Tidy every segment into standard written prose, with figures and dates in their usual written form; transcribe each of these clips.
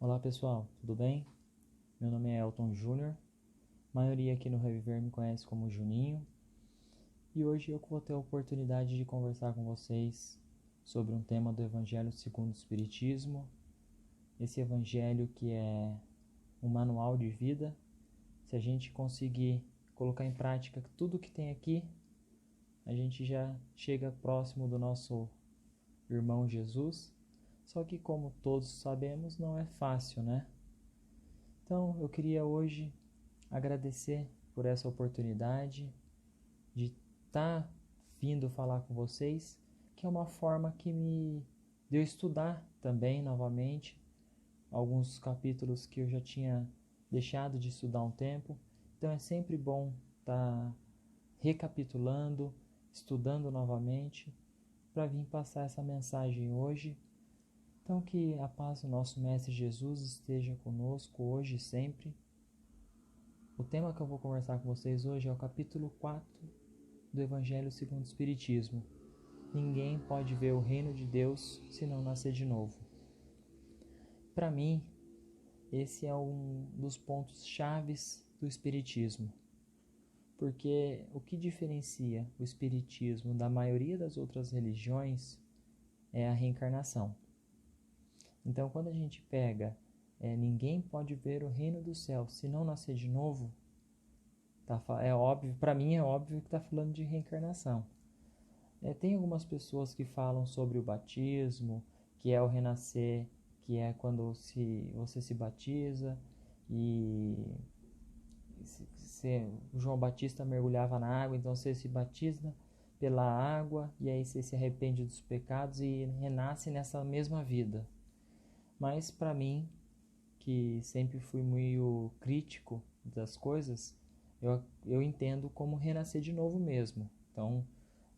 Olá pessoal, tudo bem? Meu nome é Elton Júnior, a maioria aqui no Reviver me conhece como Juninho, e hoje eu vou ter a oportunidade de conversar com vocês sobre um tema do Evangelho segundo o Espiritismo, esse Evangelho que é um manual de vida. Se a gente conseguir colocar em prática tudo que tem aqui, a gente já chega próximo do nosso irmão Jesus, só que como todos sabemos não é fácil, né? Então eu queria hoje agradecer por essa oportunidade de estar vindo falar com vocês, que é uma forma que me deu estudar também novamente alguns capítulos que eu já tinha deixado de estudar um tempo. Então é sempre bom estar recapitulando, estudando novamente para vir passar essa mensagem hoje. Então que a paz do nosso Mestre Jesus esteja conosco hoje e sempre. O tema que eu vou conversar com vocês hoje é o capítulo 4 do Evangelho segundo o Espiritismo. Ninguém pode ver o reino de Deus se não nascer de novo. Para mim, esse é um dos pontos chaves do Espiritismo, porque o que diferencia o Espiritismo da maioria das outras religiões é a reencarnação. Então, quando a gente pega ninguém pode ver o reino do céu se não nascer de novo, é óbvio, para mim é óbvio que está falando de reencarnação. Tem algumas pessoas que falam sobre o batismo, que é o renascer, que é quando você se batiza e João Batista mergulhava na água, então você se batiza pela água e aí você se arrepende dos pecados e renasce nessa mesma vida. Mas para mim, que sempre fui muito crítico das coisas, eu entendo como renascer de novo mesmo. Então,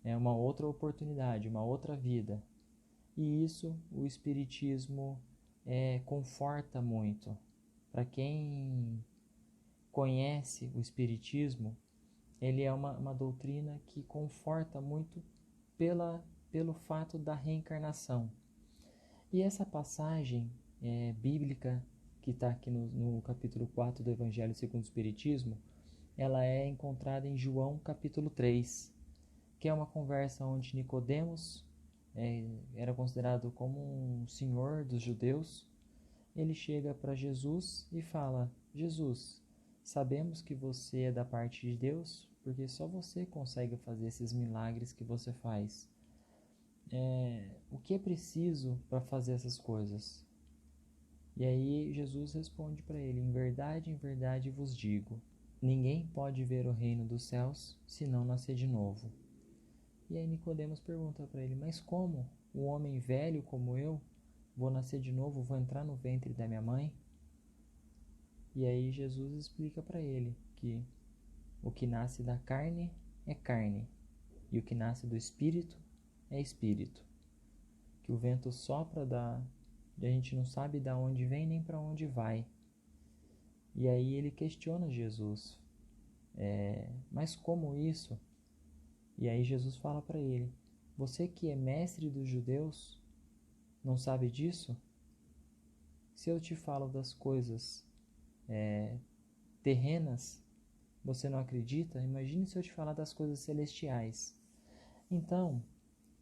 é uma outra oportunidade, uma outra vida. E isso o Espiritismo conforta muito. Para quem conhece o Espiritismo, ele é uma doutrina que conforta muito pelo fato da reencarnação. E essa passagem bíblica que está aqui no capítulo 4 do Evangelho segundo o Espiritismo, ela é encontrada em João capítulo 3, que é uma conversa onde Nicodemos era considerado como um senhor dos judeus. Ele chega para Jesus e fala: Jesus, sabemos que você é da parte de Deus, porque só você consegue fazer esses milagres que você faz. O que é preciso para fazer essas coisas? E aí Jesus responde para ele: em verdade vos digo, ninguém pode ver o reino dos céus se não nascer de novo. E aí Nicodemos pergunta para ele: mas como? Um homem velho como eu vou nascer de novo, vou entrar no ventre da minha mãe? E aí Jesus explica para ele que o que nasce da carne é carne, e o que nasce do espírito é espírito. Que o vento sopra e a gente não sabe de onde vem nem para onde vai. E aí ele questiona Jesus: mas como isso? E aí Jesus fala para ele: você que é mestre dos judeus, não sabe disso? Se eu te falo das coisas terrenas, você não acredita? Imagine se eu te falar das coisas celestiais. Então,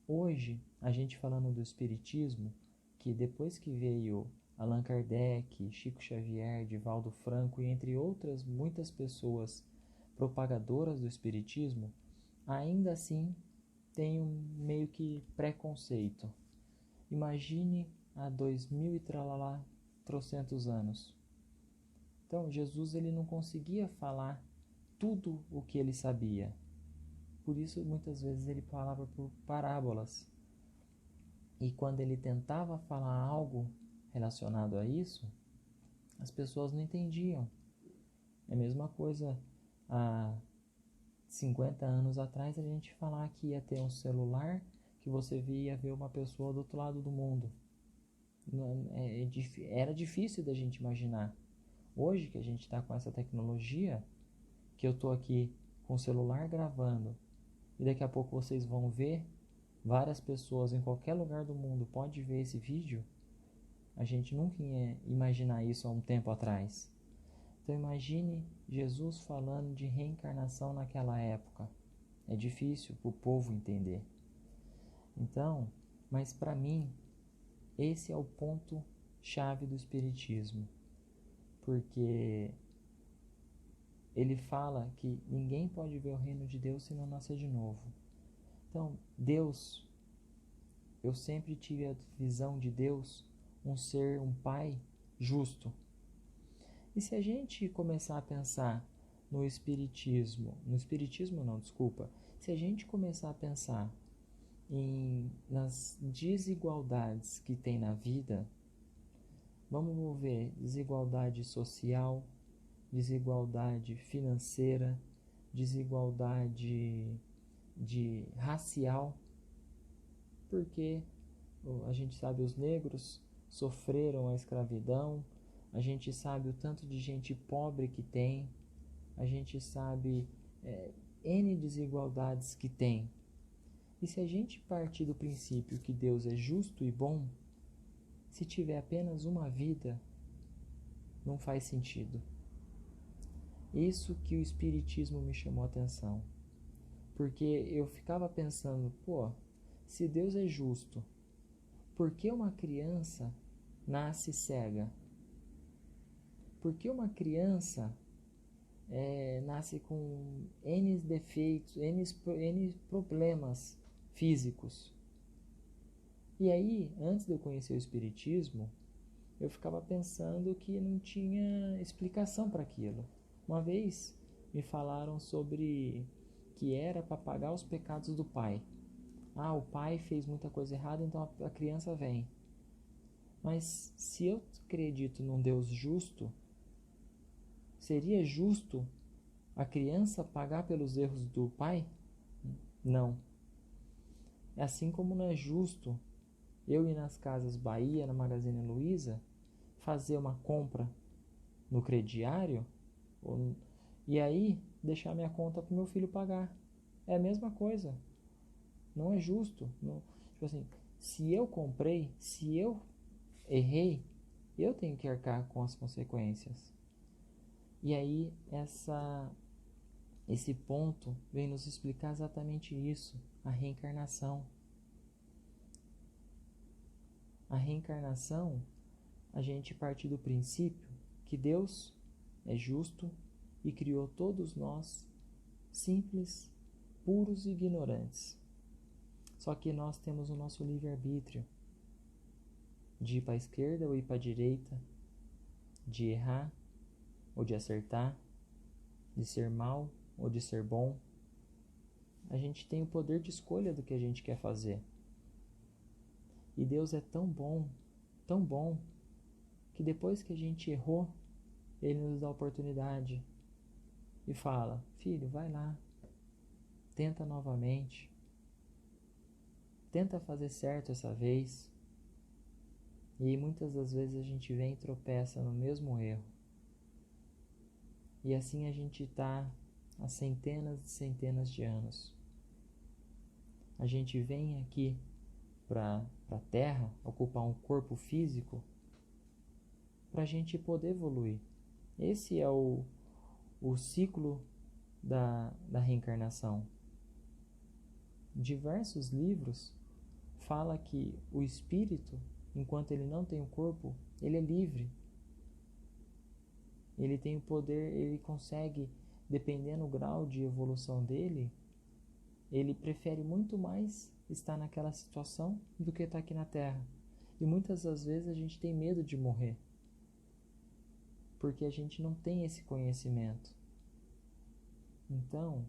hoje, a gente falando do Espiritismo, que depois que veio Allan Kardec, Chico Xavier, Divaldo Franco e entre outras muitas pessoas propagadoras do Espiritismo, ainda assim tem um meio que preconceito. Imagine há 2000 e tralalá, trocentos anos. Então, Jesus ele não conseguia falar tudo o que ele sabia. Por isso, muitas vezes ele falava por parábolas. E quando ele tentava falar algo relacionado a isso, as pessoas não entendiam. É a mesma coisa há 50 anos atrás a gente falar que ia ter um celular que você ia ver uma pessoa do outro lado do mundo. Era difícil da gente imaginar. Hoje que a gente está com essa tecnologia, que eu estou aqui com o celular gravando e daqui a pouco vocês vão ver, várias pessoas em qualquer lugar do mundo podem ver esse vídeo. A gente nunca ia imaginar isso há um tempo atrás. Então imagine Jesus falando de reencarnação naquela época. É difícil para o povo entender. Então, mas para mim, esse é o ponto chave do Espiritismo. Porque ele fala que ninguém pode ver o reino de Deus se não nascer de novo. Então, Deus, eu sempre tive a visão de Deus um ser, um pai justo. E se a gente começar a pensar no espiritismo não, desculpa, se a gente começar a pensar nas desigualdades que tem na vida, vamos ver desigualdade social, desigualdade financeira, desigualdade racial, porque a gente sabe os negros sofreram a escravidão, a gente sabe o tanto de gente pobre que tem, a gente sabe N desigualdades que tem. E se a gente partir do princípio que Deus é justo e bom, se tiver apenas uma vida, não faz sentido. Isso que o Espiritismo me chamou a atenção. Porque eu ficava pensando, se Deus é justo, por que uma criança nasce cega? Por que uma criança nasce com N defeitos, N problemas físicos? E aí, antes de eu conhecer o Espiritismo, eu ficava pensando que não tinha explicação para aquilo. Uma vez me falaram sobre que era para pagar os pecados do pai. O pai fez muita coisa errada, então a criança vem. Mas se eu acredito num Deus justo, seria justo a criança pagar pelos erros do pai? Não. Assim como não é justo eu ir nas Casas Bahia, na Magazine Luiza, fazer uma compra no crediário e aí deixar minha conta para o meu filho pagar. É a mesma coisa. Não é justo. Não, tipo assim, se eu comprei, se eu errei, eu tenho que arcar com as consequências. E aí esse ponto vem nos explicar exatamente isso, a reencarnação. A reencarnação, a gente parte do princípio que Deus é justo e criou todos nós simples, puros e ignorantes. Só que nós temos o nosso livre-arbítrio de ir para a esquerda ou ir para a direita, de errar ou de acertar, de ser mal ou de ser bom. A gente tem o poder de escolha do que a gente quer fazer. E Deus é tão bom, que depois que a gente errou, Ele nos dá a oportunidade e fala: filho, vai lá, tenta novamente, tenta fazer certo essa vez. E muitas das vezes a gente vem e tropeça no mesmo erro. E assim a gente está há centenas e centenas de anos. A gente vem aqui para a Terra ocupar um corpo físico para a gente poder evoluir. Esse é o ciclo da reencarnação. Diversos livros falam que o espírito, enquanto ele não tem o corpo, ele é livre. Ele tem o poder, ele consegue, dependendo do grau de evolução dele, ele prefere muito mais estar naquela situação do que estar aqui na Terra. E muitas das vezes a gente tem medo de morrer, porque a gente não tem esse conhecimento. Então,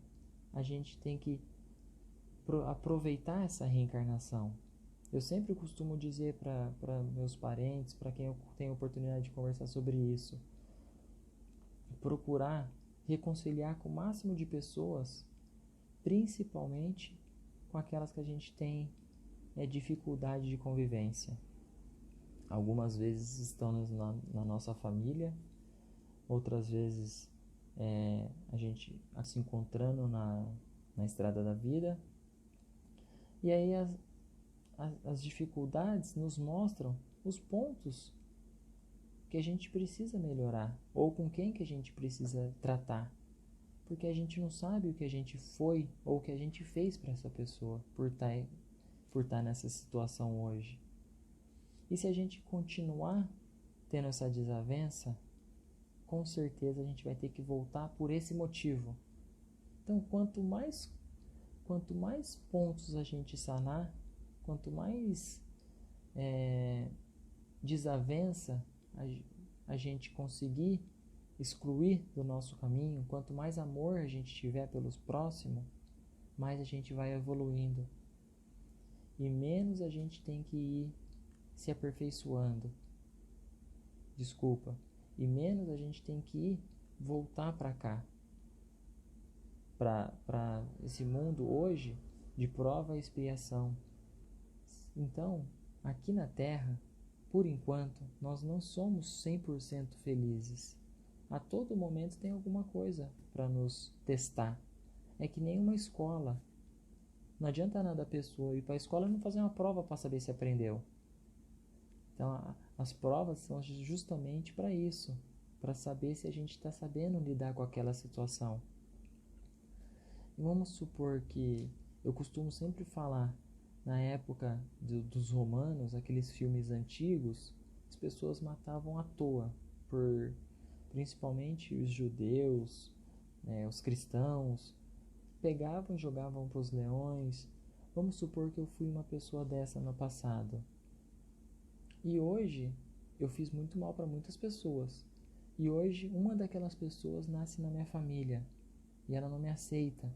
a gente tem que aproveitar essa reencarnação. Eu sempre costumo dizer para meus parentes, para quem eu tenho oportunidade de conversar sobre isso, procurar reconciliar com o máximo de pessoas, principalmente com aquelas que a gente tem dificuldade de convivência. Algumas vezes estão na nossa família, outras vezes a gente se encontrando na estrada da vida. E aí as dificuldades nos mostram os pontos que a gente precisa melhorar, ou com quem que a gente precisa tratar. Porque a gente não sabe o que a gente foi ou o que a gente fez para essa pessoa por estar nessa situação hoje. E se a gente continuar tendo essa desavença, com certeza a gente vai ter que voltar por esse motivo. Então, quanto mais pontos a gente sanar, quanto mais desavença a gente conseguir excluir do nosso caminho, quanto mais amor a gente tiver pelos próximos, mais a gente vai evoluindo. E menos a gente tem que ir se aperfeiçoando. E menos a gente tem que ir voltar para cá. Para esse mundo hoje de prova e expiação. Então, aqui na Terra, por enquanto, nós não somos 100% felizes. A todo momento tem alguma coisa para nos testar. É que nem uma escola. Não adianta nada a pessoa ir para a escola e não fazer uma prova para saber se aprendeu. Então, as provas são justamente para isso, para saber se a gente está sabendo lidar com aquela situação. E vamos supor que eu costumo sempre falar, na época dos romanos, aqueles filmes antigos, as pessoas matavam à toa, principalmente os judeus, os cristãos, pegavam e jogavam para os leões. Vamos supor que eu fui uma pessoa dessa no passado. E hoje eu fiz muito mal para muitas pessoas. E hoje uma daquelas pessoas nasce na minha família e ela não me aceita.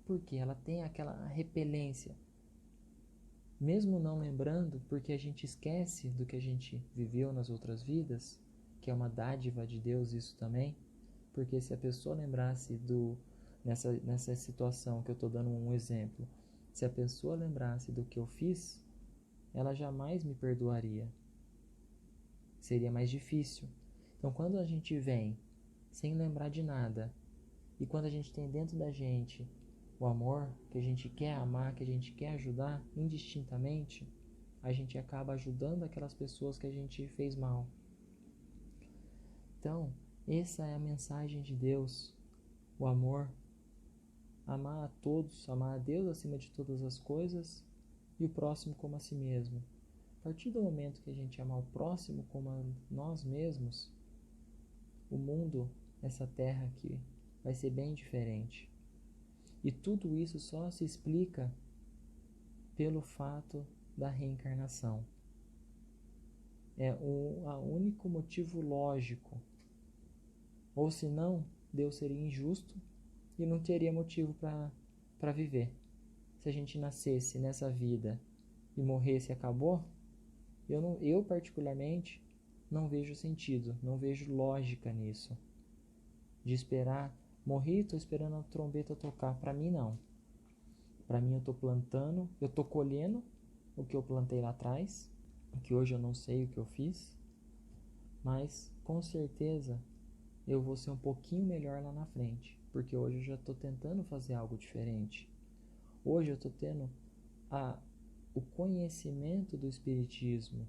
Porque ela tem aquela repelência. Mesmo não lembrando, porque a gente esquece do que a gente viveu nas outras vidas, que é uma dádiva de Deus isso também. Porque se a pessoa lembrasse nessa situação que eu estou dando um exemplo, se a pessoa lembrasse do que eu fiz, ela jamais me perdoaria. Seria mais difícil. Então, quando a gente vem sem lembrar de nada, e quando a gente tem dentro da gente o amor, que a gente quer amar, que a gente quer ajudar indistintamente, a gente acaba ajudando aquelas pessoas que a gente fez mal. Então, essa é a mensagem de Deus, o amor. Amar a todos, amar a Deus acima de todas as coisas e o próximo como a si mesmo. A partir do momento que a gente amar o próximo como a nós mesmos, o mundo, essa terra aqui, vai ser bem diferente. E tudo isso só se explica pelo fato da reencarnação. É o único motivo lógico. Ou senão, Deus seria injusto e não teria motivo para viver. Se a gente nascesse nessa vida e morresse e acabou, eu particularmente não vejo sentido, não vejo lógica nisso. De esperar, morri, estou esperando a trombeta tocar. Para mim não. Para mim eu estou plantando, eu estou colhendo o que eu plantei lá atrás, que hoje eu não sei o que eu fiz, mas com certeza eu vou ser um pouquinho melhor lá na frente, porque hoje eu já estou tentando fazer algo diferente. Hoje eu estou tendo o conhecimento do Espiritismo,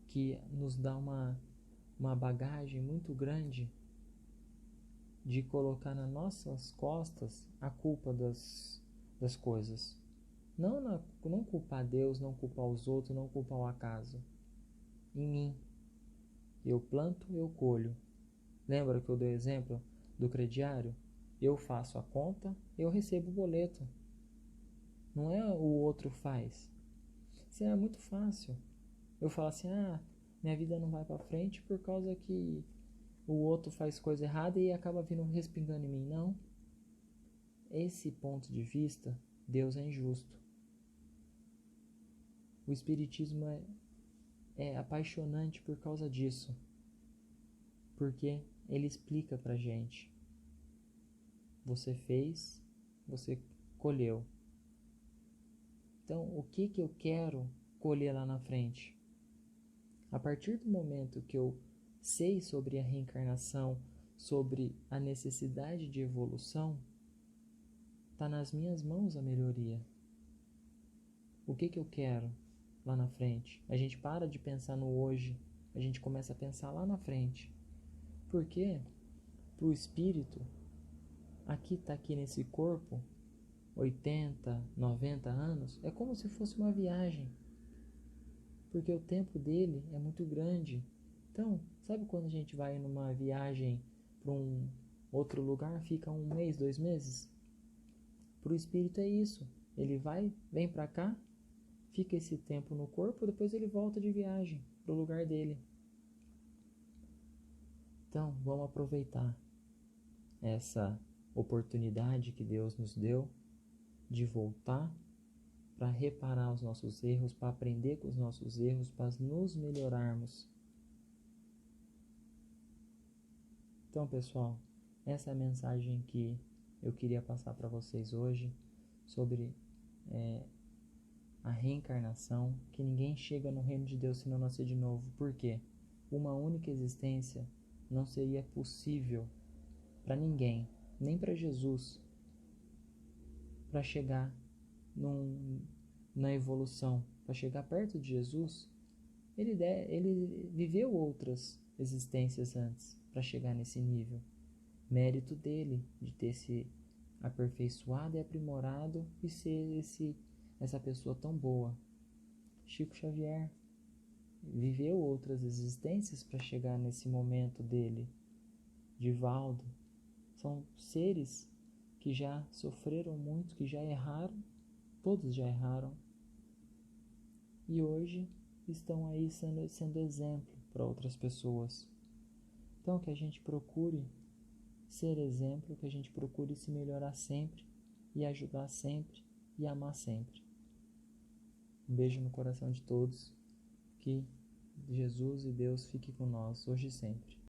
que nos dá uma bagagem muito grande de colocar nas nossas costas a culpa das coisas. Não culpar Deus, não culpar os outros, não culpar o acaso. Em mim. Eu planto, eu colho. Lembra que eu dei o exemplo do crediário? Eu faço a conta, eu recebo o boleto. Não é o outro faz. Isso é muito fácil. Eu falo assim, minha vida não vai para frente por causa que o outro faz coisa errada e acaba vindo respingando em mim. Não. Esse ponto de vista, Deus é injusto. O Espiritismo é apaixonante por causa disso. Porque ele explica pra gente. Você fez, você colheu. Então, o que eu quero colher lá na frente? A partir do momento que eu sei sobre a reencarnação, sobre a necessidade de evolução, está nas minhas mãos a melhoria. O que eu quero? lá na frente. A gente para de pensar no hoje, a gente começa a pensar lá na frente. Porque para o espírito, aqui nesse corpo, 80, 90 anos, é como se fosse uma viagem. Porque o tempo dele é muito grande. Então, sabe quando a gente vai numa viagem para um outro lugar, fica 1 mês, 2 meses? Para o espírito é isso. Ele vem para cá, fica esse tempo no corpo, depois ele volta de viagem para o lugar dele. Então, vamos aproveitar essa oportunidade que Deus nos deu de voltar para reparar os nossos erros, para aprender com os nossos erros, para nos melhorarmos. Então, pessoal, essa é a mensagem que eu queria passar para vocês hoje sobre a reencarnação, que ninguém chega no reino de Deus se não nascer de novo. Por quê? Uma única existência não seria possível para ninguém, nem para Jesus, para chegar na evolução, para chegar perto de Jesus. Ele viveu outras existências antes para chegar nesse nível. Mérito dele de ter se aperfeiçoado e aprimorado e ser essa pessoa tão boa. Chico Xavier viveu outras existências para chegar nesse momento dele. Divaldo, são seres que já sofreram muito, que já erraram, todos já erraram, e hoje estão aí sendo exemplo para outras pessoas. Então, que a gente procure ser exemplo, que a gente procure se melhorar sempre, e ajudar sempre, e amar sempre. Um beijo no coração de todos, que Jesus e Deus fiquem com nós, hoje e sempre.